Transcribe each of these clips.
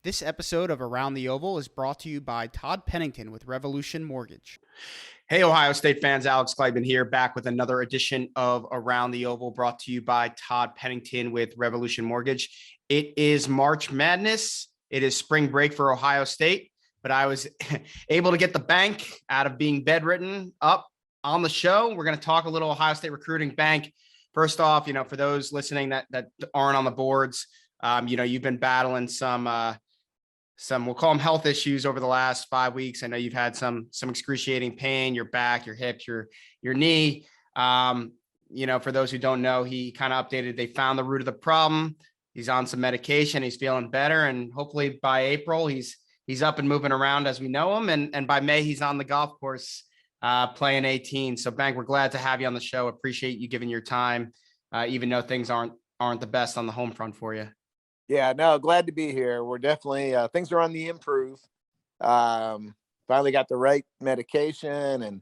This episode of Around the Oval is brought to you by Todd Pennington with Revolution Mortgage. Hey, Ohio State fans, Alex Gleitman here, back with another edition of Around the Oval, brought to you by Todd Pennington with Revolution Mortgage. It is March Madness. It is spring break for Ohio State, but I was able to get the bank out of being bedridden up on the show. We're going to talk a little Ohio State recruiting. Bank. First off, for those listening that aren't on the boards, you've been battling some we'll call them health issues over the last 5 weeks. I know you've had some excruciating pain, your back, your hips, your knee. For those who don't know, he kind of updated, they found the root of the problem. He's on some medication. He's feeling better. And hopefully by April, he's up and moving around as we know him. And by May, he's on the golf course playing 18. So Bank, we're glad to have you on the show. Appreciate you giving your time, even though things aren't the best on the home front for you. Yeah, no, glad to be here. We're definitely, things are on the improve. Finally got the right medication and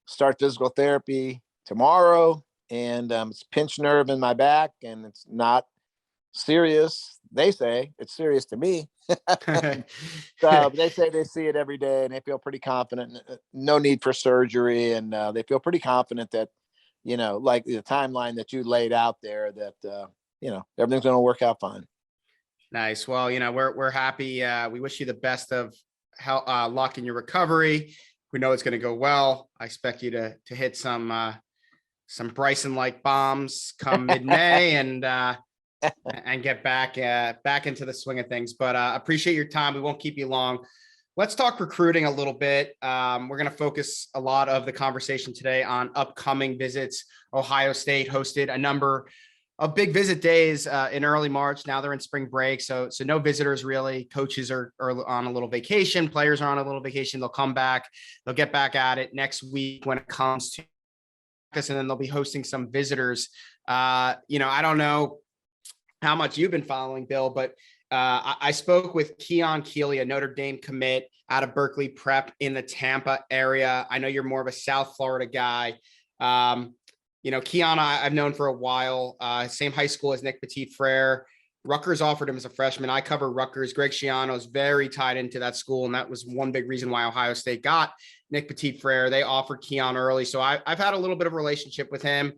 start physical therapy tomorrow. And it's pinched nerve in my back and it's not serious. They say it's serious to me. So they say they see it every day and they feel pretty confident. No need for surgery. And they feel pretty confident that, like the timeline that you laid out there, that, everything's going to work out fine. Nice. Well, we're happy. We wish you the best of luck in your recovery. We know it's going to go well. I expect you to hit some Bryson-like bombs come mid-May and get back into the swing of things. But appreciate your time. We won't keep you long. Let's talk recruiting a little bit. We're going to focus a lot of the conversation today on upcoming visits. Ohio State hosted a number of big visit days in early March. Now they're in spring break. So no visitors really. Coaches are on a little vacation. Players are on a little vacation. They'll come back. They'll get back at it next week when it comes to practice, and then they'll be hosting some visitors. I don't know how much you've been following, Bill, but I spoke with Keon Keeley, a Notre Dame commit out of Berkeley Prep in the Tampa area. I know you're more of a South Florida guy. Keon, I've known for a while, same high school as Nick Petit-Frere. Rutgers offered him as a freshman. I cover Rutgers. Greg Schiano is very tied into that school, and that was one big reason why Ohio State got Nick Petit-Frere. They offered Keon early, so I've had a little bit of a relationship with him.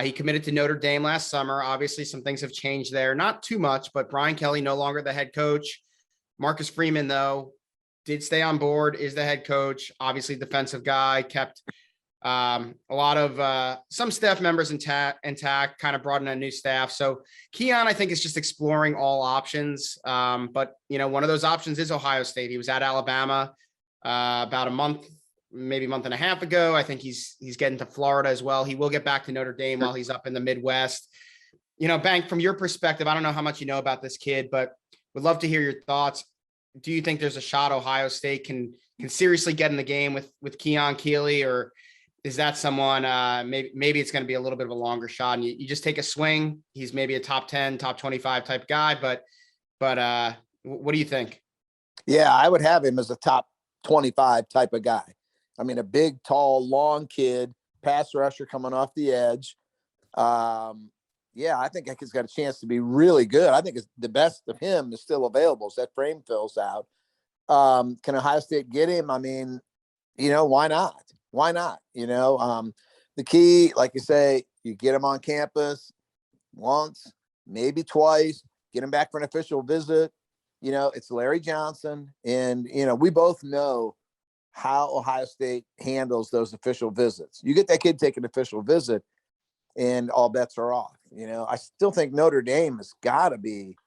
He committed to Notre Dame last summer. Obviously, some things have changed there. Not too much, but Brian Kelly no longer the head coach. Marcus Freeman, though, did stay on board, is the head coach. Obviously, defensive guy, kept a lot of some staff members intact, kind of brought in a new staff. So Keon, I think, is just exploring all options. But one of those options is Ohio State. He was at Alabama about a month, maybe a month and a half ago. I think he's getting to Florida as well. He will get back to Notre Dame while he's up in the Midwest. Bank, from your perspective, I don't know how much you know about this kid, but would love to hear your thoughts. Do you think there's a shot Ohio State can seriously get in the game with Keon Keeley, or is that someone maybe it's going to be a little bit of a longer shot and you just take a swing? He's maybe a top 10, top 25 type guy, but what do you think? Yeah, I would have him as a top 25 type of guy. I mean, a big, tall, long kid, pass rusher coming off the edge. I think he's got a chance to be really good. I think the best of him is still available. So that frame fills out. Can Ohio State get him? I mean, why not? Why not? The key, like you say, you get him on campus once, maybe twice, get him back for an official visit. It's Larry Johnson. And, we both know how Ohio State handles those official visits. You get that kid take an official visit and all bets are off. I still think Notre Dame has got to be,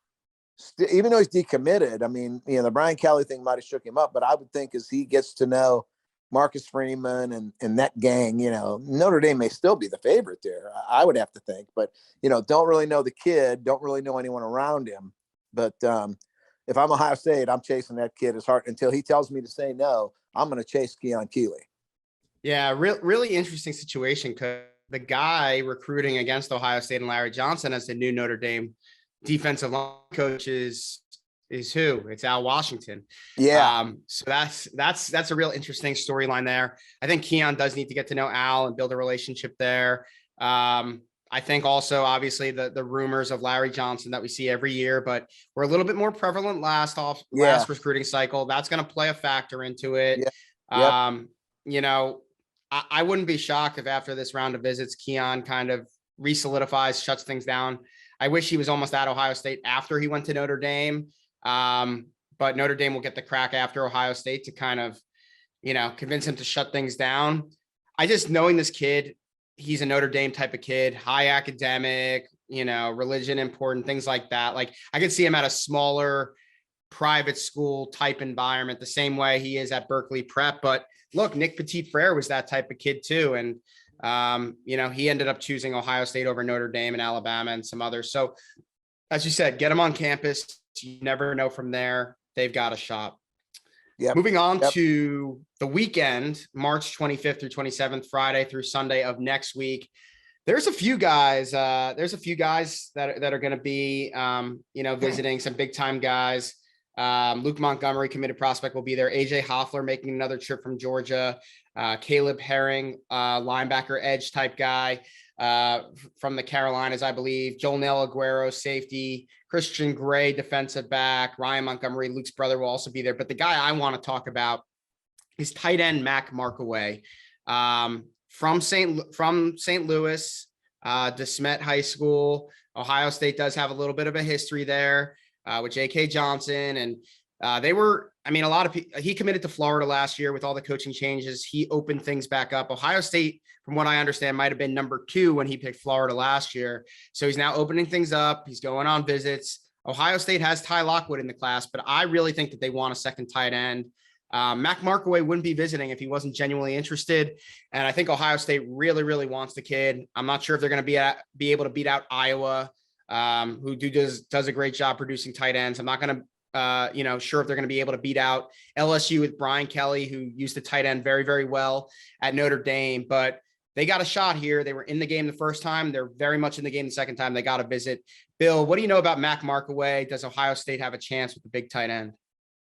even though he's decommitted. I mean, the Brian Kelly thing might have shook him up, but I would think as he gets to know Marcus Freeman and that gang, Notre Dame may still be the favorite there. I would have to think, but, don't really know the kid, don't really know anyone around him. But if I'm Ohio State, I'm chasing that kid as hard until he tells me to say no. I'm going to chase Keon Keeley. Yeah, really interesting situation, because the guy recruiting against Ohio State and Larry Johnson as the new Notre Dame defensive line coach is who? It's Al Washington. Yeah. So that's a real interesting storyline there. I think Keon does need to get to know Al and build a relationship there. I think also obviously the rumors of Larry Johnson that we see every year, but we're a little bit more prevalent last Yeah. recruiting cycle. That's going to play a factor into it. Yeah. Yep. You know, I wouldn't be shocked if after this round of visits, Keon kind of re-solidifies, shuts things down. I wish he was almost at Ohio State after he went to Notre Dame. But Notre Dame will get the crack after Ohio State to kind of, you know, convince him to shut things down. I just knowing this kid, he's a Notre Dame type of kid, high academic, you know, religion important, things like that. Like I could see him at a smaller private school type environment, the same way he is at Berkeley Prep. But look, Nick Petit-Frere was that type of kid too. And, you know, he ended up choosing Ohio State over Notre Dame and Alabama and some others. So as you said, get him on campus. You never know from there. They've got a shot. Yep. Moving on to the weekend, March 25th through 27th, Friday through Sunday of next week. There's a few guys. That are going to be, you know, visiting some big time guys. Luke Montgomery, committed prospect, will be there. AJ Hoffler making another trip from Georgia. Caleb Herring, linebacker edge type guy from the Carolinas, I believe. Joel Aguero, safety. Christian Gray, defensive back. Ryan Montgomery, Luke's brother, will also be there. But the guy I want to talk about is tight end Mac Markaway, from St. Louis, DeSmet High School. Ohio State does have a little bit of a history there with J.K. Johnson, and they were. I mean, a lot of people. He committed to Florida last year with all the coaching changes. He opened things back up. Ohio State, from what I understand, might have been number 2 when he picked Florida last year. So he's now opening things up. He's going on visits. Ohio State has Ty Lockwood in the class, but I really think that they want a second tight end. Mac Markaway wouldn't be visiting if he wasn't genuinely interested. And I think Ohio State really, really wants the kid. I'm not sure if they're going to be able to beat out Iowa, who does a great job producing tight ends. I'm not going to, sure if they're going to be able to beat out LSU with Brian Kelly, who used the tight end very, very well at Notre Dame, but they got a shot here. They were in the game the first time. They're very much in the game the second time. They got to visit. Bill, what do you know about Mac Markaway? Does Ohio State have a chance with the big tight end?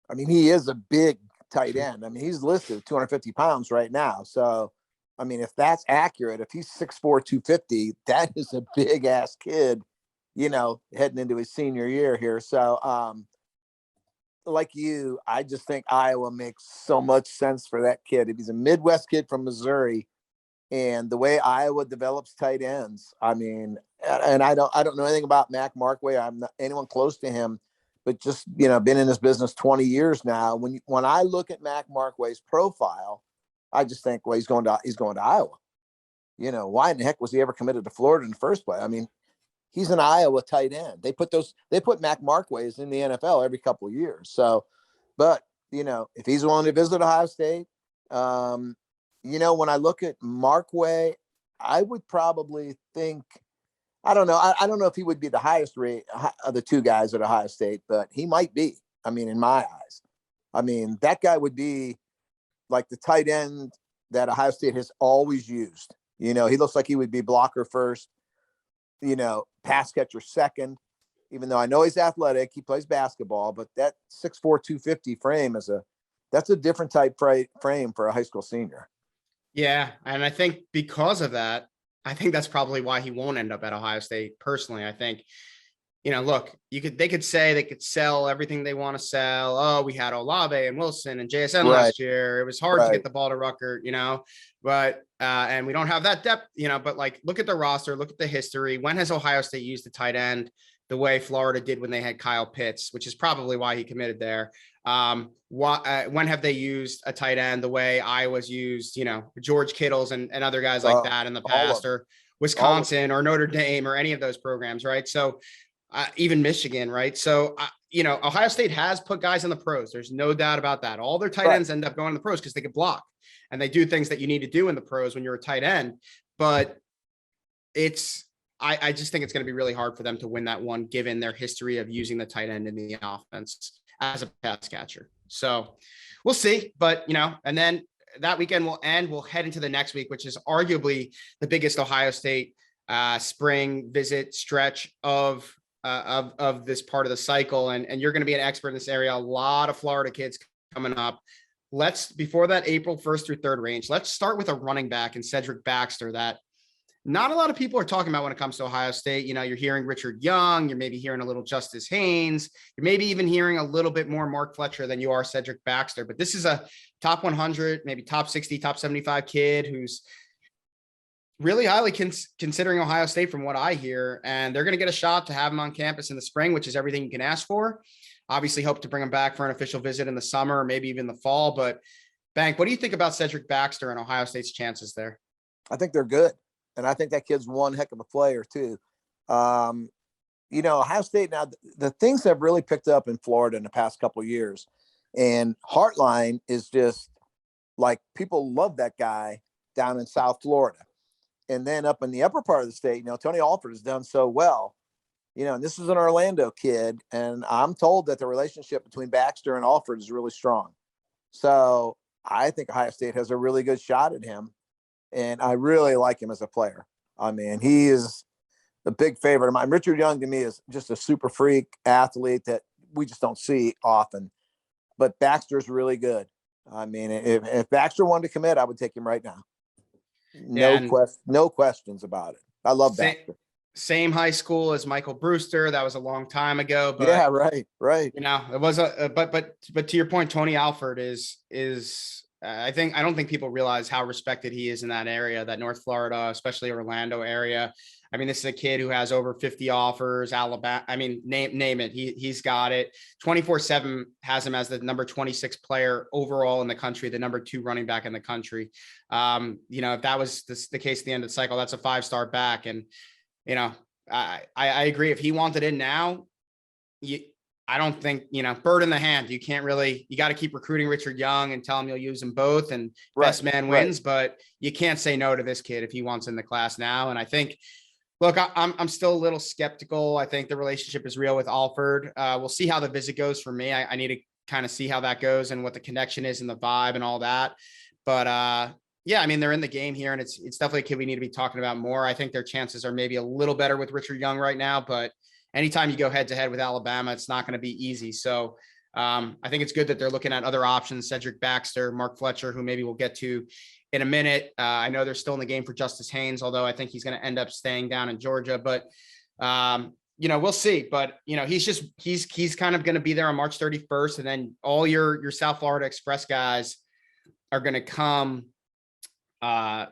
I mean, he is a big tight end. I mean, he's listed at 250 pounds right now. So, I mean, if that's accurate, if he's 6'4", 250, that is a big ass kid, you know, heading into his senior year here. So, like you, I just think Iowa makes so much sense for that kid. If he's a Midwest kid from Missouri, and the way Iowa develops tight ends, I mean, and I don't know anything about Mac Markaway. I'm not anyone close to him, but just, you know, been in this business 20 years now. When I look at Mac Markaway's profile, I just think, well, he's going to Iowa. You know, why in the heck was he ever committed to Florida in the first place? I mean, he's an Iowa tight end. They put Mac Markaway in the NFL every couple of years. So, but you know, if he's willing to visit Ohio State, you know, when I look at Markaway, I would probably think, I don't know. I don't know if he would be the highest rate of the two guys at Ohio State, but he might be. I mean, in my eyes, I mean, that guy would be like the tight end that Ohio State has always used. You know, he looks like he would be blocker first, you know, pass catcher second, even though I know he's athletic, he plays basketball, but that 6'4", 250 frame that's a different type frame for a high school senior. Yeah. And I think because of that, I think that's probably why he won't end up at Ohio State. Personally, I think, you know, look, they could sell everything they want to sell. Oh, we had Olave and Wilson and JSN last year. It was hard to get the ball to Rucker, you know, but, and we don't have that depth, you know, but like, look at the roster, look at the history. When has Ohio State used the tight end the way Florida did when they had Kyle Pitts, which is probably why he committed there? When have they used a tight end the way Iowa's used, you know, George Kittles and other guys like that in the past, or Wisconsin or Notre Dame or any of those programs, right? So even Michigan, right? So, you know, Ohio State has put guys in the pros. There's no doubt about that. All their tight ends end up going to the pros because they can block and they do things that you need to do in the pros when you're a tight end. But I just think it's going to be really hard for them to win that one, given their history of using the tight end in the offense as a pass catcher. So we'll see, but you know, and then that weekend will end. We'll head into the next week, which is arguably the biggest Ohio State spring visit stretch of this part of the cycle. And you're going to be an expert in this area. A lot of Florida kids coming up. Before that April 1st through 3rd range, let's start with a running back in Cedric Baxter that not a lot of people are talking about when it comes to Ohio State. You know, you're hearing Richard Young, you're maybe hearing a little Justice Haynes, you're maybe even hearing a little bit more Mark Fletcher than you are Cedric Baxter. But this is a top 100, maybe top 60, top 75 kid who's really highly considering Ohio State from what I hear. And they're going to get a shot to have him on campus in the spring, which is everything you can ask for. Obviously hope to bring him back for an official visit in the summer, or maybe even the fall. But Bank, what do you think about Cedric Baxter and Ohio State's chances there? I think they're good. And I think that kid's one heck of a player too. You know, Ohio State now, the things have really picked up in Florida in the past couple of years. And Heartline is just like, people love that guy down in South Florida. And then up in the upper part of the state, you know, Tony Alford has done so well, you know, and this is an Orlando kid. And I'm told that the relationship between Baxter and Alford is really strong. So I think Ohio State has a really good shot at him. And I really like him as a player. I mean, he is the big favorite of mine. Richard Young to me is just a super freak athlete that we just don't see often. But Baxter's really good. I mean, if Baxter wanted to commit, I would take him right now. No questions about it. I love Baxter. Same high school as Michael Brewster. That was a long time ago. But yeah, right. You know, it was but to your point, Tony Alford is I don't think people realize how respected he is in that area, that North Florida, especially Orlando area. I mean, this is a kid who has over 50 offers, Alabama. I mean, name it. He's got it. 24/7 has him as the number 26 player overall in the country, the number 2 running back in the country. You know, if that was the case at the end of the cycle, that's a 5-star back. And, you know, I agree. If he wanted it now, I don't think, you know, bird in the hand. You can't really, you got to keep recruiting Richard Young and tell him you'll use them both and best man wins, but you can't say no to this kid if he wants in the class now. And I think, look, I'm still a little skeptical. I think the relationship is real with Alford. We'll see how the visit goes for me. I need to kind of see how that goes and what the connection is and the vibe and all that. But yeah, I mean, they're in the game here and it's definitely a kid we need to be talking about more. I think their chances are maybe a little better with Richard Young right now, but anytime you go head to head with Alabama, it's not going to be easy. So I think it's good that they're looking at other options, Cedric Baxter, Mark Fletcher, who maybe we'll get to in a minute. I know they're still in the game for Justice Haynes, although I think he's going to end up staying down in Georgia, but you know, we'll see. But, you know, he's kind of going to be there on March 31st. And then all your South Florida Express guys are going to come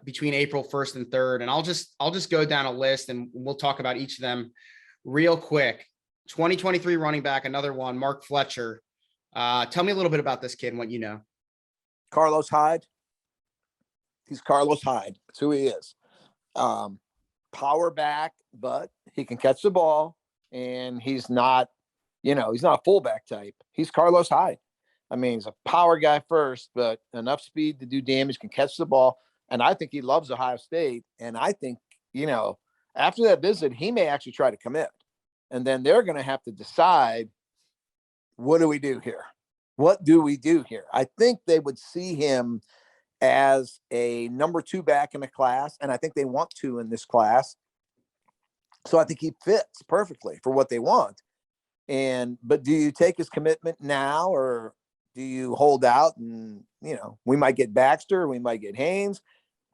between April 1st and 3rd. And I'll just go down a list and we'll talk about each of them real quick. 2023 running back, another one, Mark Fletcher. Tell me a little bit about this kid and what you know. Carlos Hyde. He's Carlos Hyde. That's who he is. Power back, but he can catch the ball, and he's not, you know, he's not a fullback type. He's Carlos Hyde. I mean, he's a power guy first, but enough speed to do damage, can catch the ball. And I think he loves Ohio State. And I think, you know, after that visit, he may actually try to commit. And then they're going to have to decide, what do we do here? What do we do here? I think they would see him as a number 2 back in the class. And I think they want to in this class. So I think he fits perfectly for what they want. But do you take his commitment now, or do you hold out and, you know, we might get Baxter, we might get Haynes.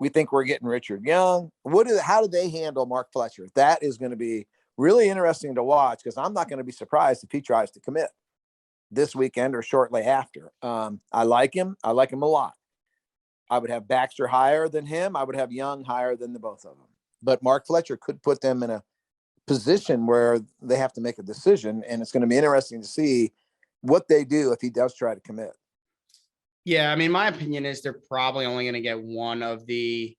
We think we're getting Richard Young. How do they handle Mark Fletcher? That is going to be really interesting to watch, because I'm not going to be surprised if he tries to commit this weekend or shortly after. I like him. I like him a lot. I would have Baxter higher than him. I would have Young higher than the both of them. But Mark Fletcher could put them in a position where they have to make a decision, and it's going to be interesting to see what they do if he does try to commit. Yeah, I mean, my opinion is they're probably only going to get one of the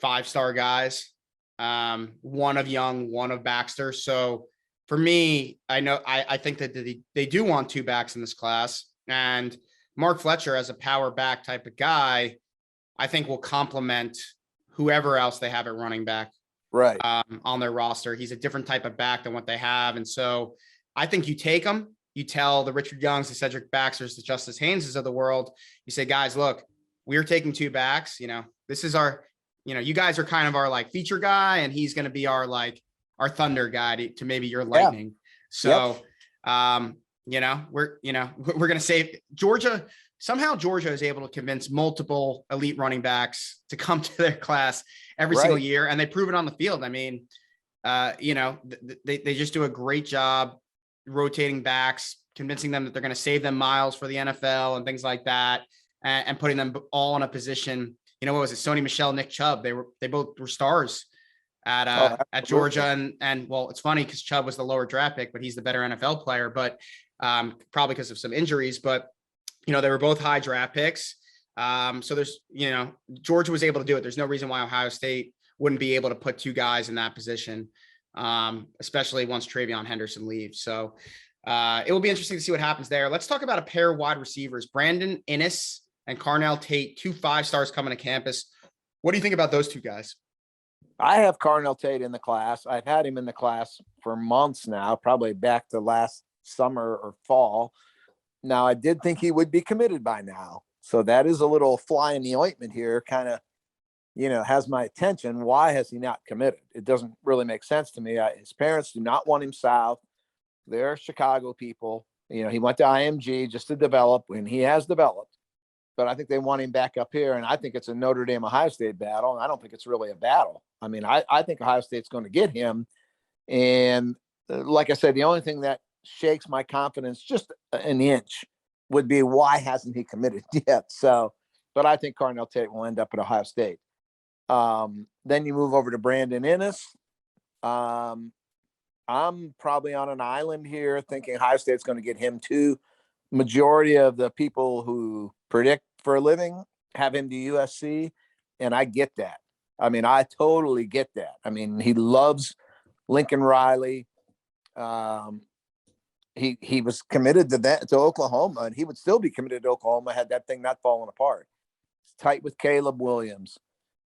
5-star guys, one of Young, one of Baxter. So for me, I think that they do want 2 backs in this class, and Mark Fletcher as a power back type of guy, I think will complement whoever else they have at running back on their roster. He's a different type of back than what they have. And so I think you take him. You tell the Richard Youngs, the Cedric Baxters, the Justice Hayneses of the world, you say, guys, look, we're taking 2 backs. You know, this is our, you know, you guys are kind of our like feature guy, and he's going to be our thunder guy to maybe your lightning. So, we're going to save Georgia. Somehow Georgia is able to convince multiple elite running backs to come to their class every single year. And they prove it on the field. I mean, they just do a great job rotating backs, convincing them that they're going to save them miles for the NFL and things like that. And putting them all in a position, what was it? Sony Michel, Nick Chubb. They both were stars at Georgia. And well, it's funny because Chubb was the lower draft pick, but he's the better NFL player, but probably because of some injuries, but they were both high draft picks. So there's, Georgia was able to do it. There's no reason why Ohio State wouldn't be able to put two guys in that position, especially once Travion Henderson leaves. So it will be interesting to see what happens there. Let's talk about a pair of wide receivers, Brandon Inniss and Carnell Tate, 2 5-stars coming to campus. What do you think about those two guys? I have Carnell Tate in the class. I've had him in the class for months now, probably back to last summer or fall. Now, I did think he would be committed by now. So that is a little fly in the ointment here, kind of, has my attention. Why has he not committed? It doesn't really make sense to me. His parents do not want him south. They're Chicago people. He went to IMG just to develop, and he has developed. But I think they want him back up here, and I think it's a Notre Dame Ohio State battle, and I don't think it's really a battle. I mean, I think Ohio State's going to get him. And like I said, the only thing that shakes my confidence just an inch would be why hasn't he committed yet? So, but I think Carnell Tate will end up at Ohio State. Then you move over to Brandon Inniss. I'm probably on an island here thinking Ohio State's going to get him too. Majority of the people who predict for a living have him to USC, and I get that. I mean, I totally get that. I mean, he loves Lincoln Riley. He was committed to Oklahoma, and he would still be committed to Oklahoma had that thing not fallen apart. He's tight with Caleb Williams.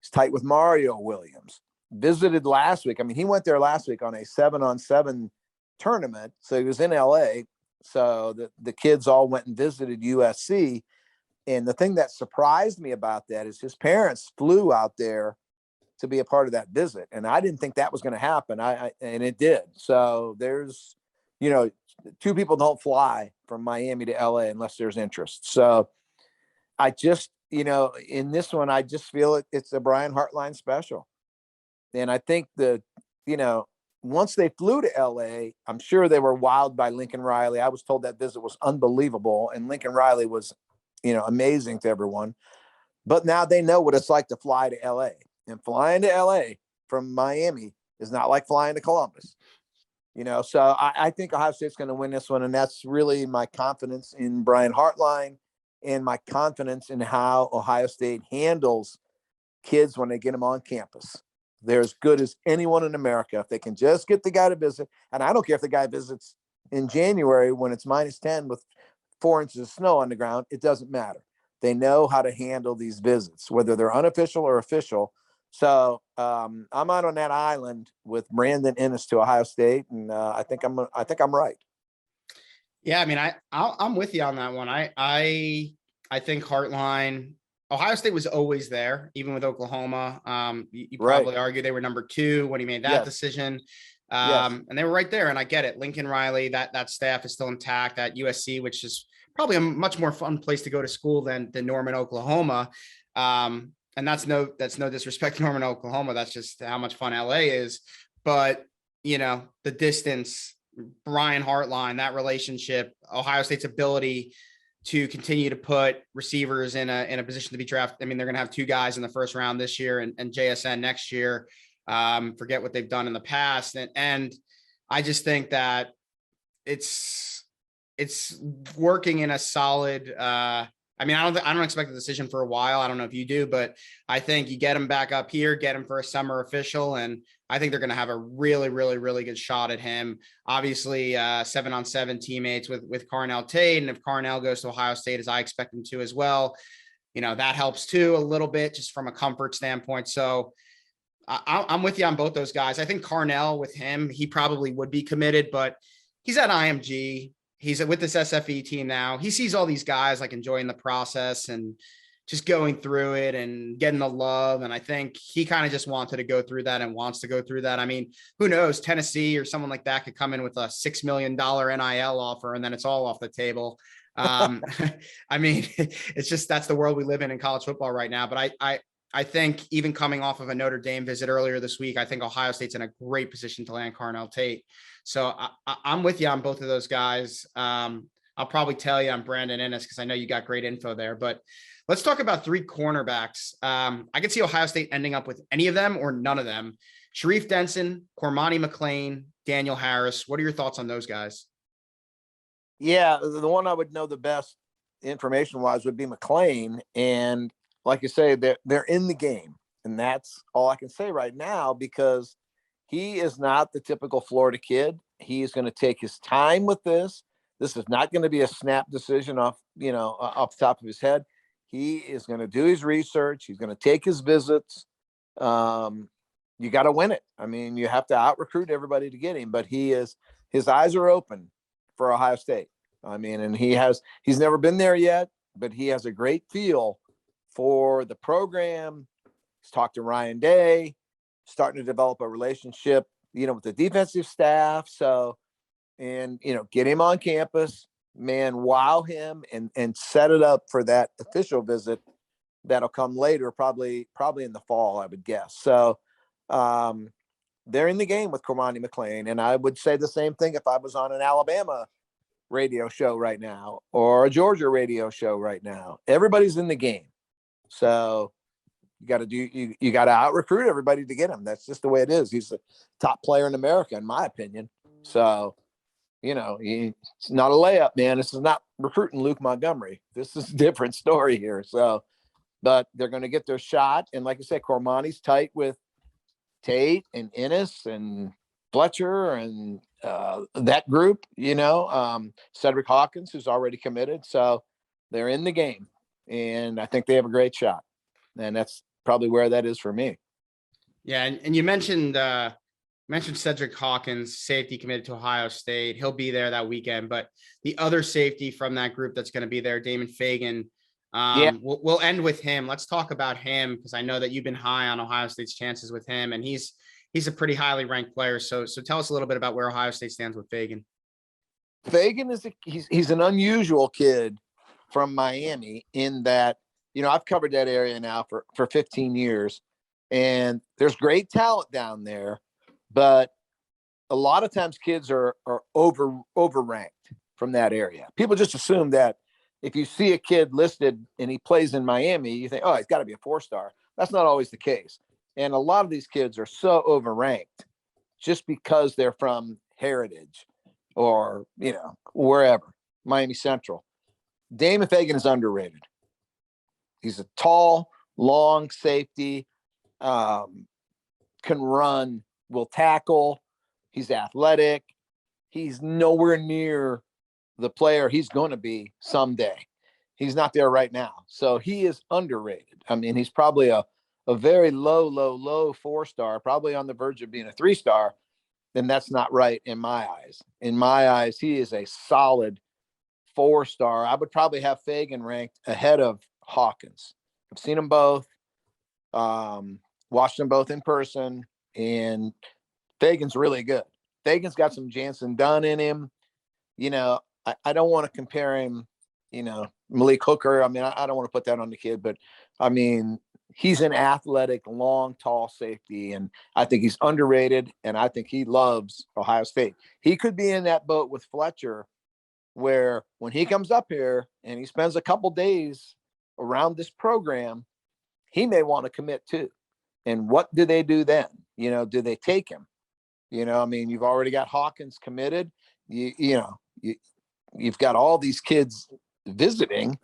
He's tight with Mario Williams. Visited last week. I mean, he went there last week on a 7-on-7 tournament. So he was in LA. So the kids all went and visited USC. And the thing that surprised me about that is his parents flew out there to be a part of that visit. And I didn't think that was going to happen. And it did. So there's, two people don't fly from Miami to LA unless there's interest. So I just, in this one, I just feel it's a Brian Hartline special. And I think once they flew to LA, I'm sure they were wowed by Lincoln Riley. I was told that visit was unbelievable. And Lincoln Riley was, amazing to everyone. But now they know what it's like to fly to LA. And flying to LA from Miami is not like flying to Columbus. So I think Ohio State's going to win this one. And that's really my confidence in Brian Hartline and my confidence in how Ohio State handles kids when they get them on campus. They're as good as anyone in America. If they can just get the guy to visit, and I don't care if the guy visits in January when it's -10 with 4 inches of snow on the ground, it doesn't matter. They know how to handle these visits, whether they're unofficial or official. So I'm out on that island with Brandon Inniss to Ohio State, and I think I'm right. Yeah, I mean, I'm with you on that one. I think Hartline. Ohio State was always there, even with Oklahoma. You probably argue they were number 2 when he made that decision. And they were right there. And I get it. Lincoln Riley, that staff is still intact at USC, which is probably a much more fun place to go to school than Norman, Oklahoma. And that's no disrespect to Norman, Oklahoma. That's just how much fun LA is. But, the distance, Brian Hartline, that relationship, Ohio State's ability to continue to put receivers in a position to be drafted. I mean, they're going to have 2 guys in the first round this year and JSN next year. Forget what they've done in the past. And I just think that it's working in a solid, I don't expect a decision for a while. I don't know if you do, but I think you get him back up here, get him for a summer official. And I think they're going to have a really, really, really good shot at him. Obviously 7-on-7 teammates with Carnell Tate. And if Carnell goes to Ohio State, as I expect him to as well, that helps too, a little bit just from a comfort standpoint. So I'm with you on both those guys. I think Carnell with him, he probably would be committed, but he's at IMG. He's with this SFE team now. He sees all these guys like enjoying the process and, just going through it and getting the love. And I think he kind of just wanted to go through that and wants to go through that. I mean, who knows, Tennessee or someone like that could come in with a $6 million NIL offer, and then it's all off the table. I mean, it's just, that's the world we live in college football right now. But I think even coming off of a Notre Dame visit earlier this week, I think Ohio State's in a great position to land Carnell Tate. So I'm with you on both of those guys. I'll probably tell you I'm Brandon Ennis because I know you got great info there. But let's talk about 3 cornerbacks. I could see Ohio State ending up with any of them or none of them. Sharif Denson, Cormani McClain, Daniel Harris. What are your thoughts on those guys? Yeah, the one I would know the best information-wise would be McClain. And like you say, they're in the game. And that's all I can say right now, because he is not the typical Florida kid. He is going to take his time with this. This is not going to be a snap decision off the top of his head. He is going to do his research. He's going to take his visits. You got to win it. I mean, you have to out-recruit everybody to get him, but his eyes are open for Ohio State. I mean, and he's never been there yet, but he has a great feel for the program. He's talked to Ryan Day, starting to develop a relationship, with the defensive staff. So, and, get him on campus, man, wow him and set it up for that official visit that'll come later, probably in the fall, I would guess. So, they're in the game with Cormani McClain. And I would say the same thing if I was on an Alabama radio show right now or a Georgia radio show right now. Everybody's in the game. So you got to out recruit everybody to get him. That's just the way it is. He's the top player in America, in my opinion. So, it's not a layup, man. This is not recruiting Luke Montgomery. This is a different story here. So, but they're going to get their shot. And like I said, Cormani's tight with Tate and Ennis and Fletcher and that group, Cedric Hawkins, who's already committed. So they're in the game, and I think they have a great shot. And that's probably where that is for me. Yeah. And you mentioned Cedric Hawkins, safety committed to Ohio State. He'll be there that weekend, but the other safety from that group that's going to be there, Damon Fagan, we'll end with him. Let's talk about him, because I know that you've been high on Ohio State's chances with him, and he's a pretty highly ranked player. So tell us a little bit about where Ohio State stands with Fagan. Fagan he's an unusual kid from Miami in that, I've covered that area now for 15 years, and there's great talent down there, but a lot of times kids are overranked from that area. People just assume that if you see a kid listed and he plays in Miami, you think, oh, he's got to be a 4-star. That's not always the case. And a lot of these kids are so overranked just because they're from Heritage or, wherever, Miami Central. Damon Fagan is underrated. He's a tall, long safety, can run, will tackle. He's athletic. He's nowhere near the player he's going to be someday. He's not there right now. So he is underrated. I mean, he's probably a very low 4-star, probably on the verge of being a 3-star. And that's not right in my eyes. In my eyes, he is a solid 4-star. I would probably have Fagan ranked ahead of Hawkins. I've seen them both, watched them both in person, and Fagan's really good. Fagan's got some Jansen Dunn in him. I don't want to compare him, Malik Hooker. I mean, I don't want to put that on the kid, but I mean, he's an athletic, long, tall safety, and I think he's underrated, and I think he loves Ohio State. He could be in that boat with Fletcher, where when he comes up here and he spends a couple days around this program, he may want to commit too. And what do they do then? Do they take him? I mean, you've already got Hawkins committed. You've got all these kids visiting.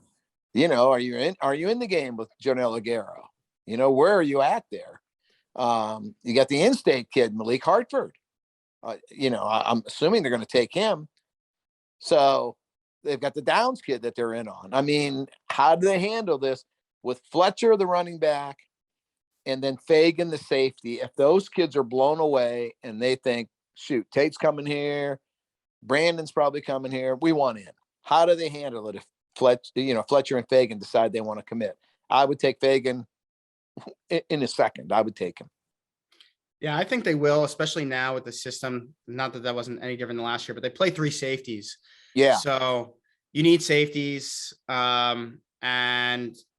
Are you in the game with Jonel Aguero? Where are you at there? You got the in-state kid, Malik Hartford. I'm assuming they're going to take him. So they've got the Downs kid that they're in on. I mean, how do they handle this with Fletcher, the running back, and then Fagan, the safety? If those kids are blown away and they think, shoot, Tate's coming here, Brandon's probably coming here, we want in. How do they handle it if Fletcher and Fagan decide they want to commit? I would take Fagan in a second. I would take him. Yeah, I think they will, especially now with the system. Not that wasn't any different than last year, but they play 3 safeties. Yeah. So you need safeties. And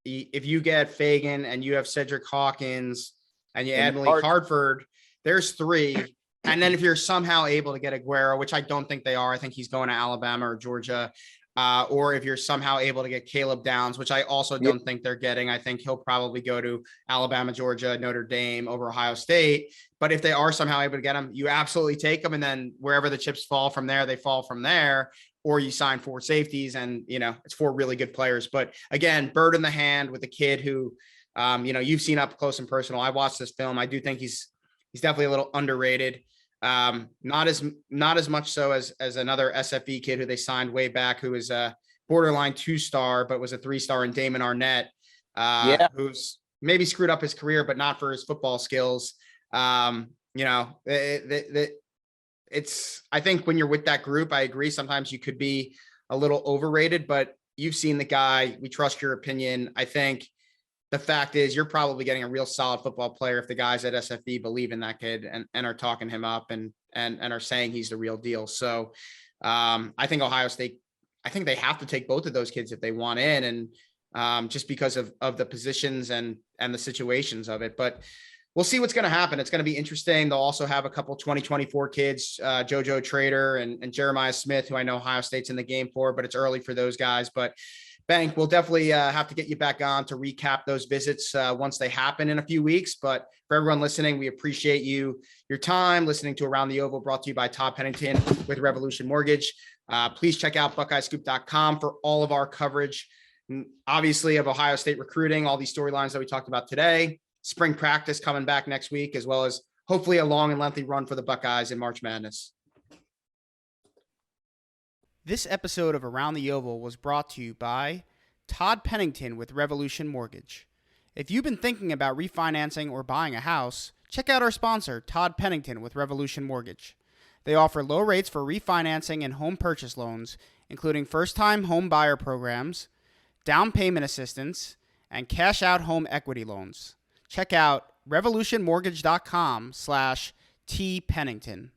if you get Fagan and you have Cedric Hawkins and you add Malik Hartford, there's 3. And then if you're somehow able to get Aguero, which I don't think they are, I think he's going to Alabama or Georgia. Or if you're somehow able to get Caleb Downs, which I also don't think they're getting, I think he'll probably go to Alabama, Georgia, Notre Dame over Ohio State. But if they are somehow able to get him, you absolutely take them. And then wherever the chips fall from there, they fall from there. Or you sign 4 safeties and, it's 4 really good players. But again, bird in the hand with a kid who, you've seen up close and personal. I watched this film. I do think he's definitely a little underrated. Not as much so as another SFE kid who they signed way back, who is a borderline 2-star, but was a 3-star in Damon Arnett, who's maybe screwed up his career, but not for his football skills. I think when you're with that group, I agree. Sometimes you could be a little overrated, but you've seen the guy. We trust your opinion. I think the fact is you're probably getting a real solid football player if the guys at SFE believe in that kid and are talking him up and are saying he's the real deal. So I think Ohio State, I think they have to take both of those kids if they want in, and just because of the positions and the situations of it. But we'll see what's going to happen. It's going to be interesting. They'll also have a couple 2024 kids, JoJo Trader and Jeremiah Smith, who I know Ohio State's in the game for, but it's early for those guys. But Bank, we'll definitely have to get you back on to recap those visits once they happen in a few weeks. But for everyone listening, we appreciate your time listening to Around the Oval, brought to you by Todd Pennington with Revolution Mortgage. Please check out BuckeyeScoop.com for all of our coverage, obviously, of Ohio State recruiting, all these storylines that we talked about today, spring practice coming back next week, as well as hopefully a long and lengthy run for the Buckeyes in March Madness. This episode of Around the Oval was brought to you by Todd Pennington with Revolution Mortgage. If you've been thinking about refinancing or buying a house, check out our sponsor, Todd Pennington with Revolution Mortgage. They offer low rates for refinancing and home purchase loans, including first-time home buyer programs, down payment assistance, and cash-out home equity loans. Check out revolutionmortgage.com/tpennington.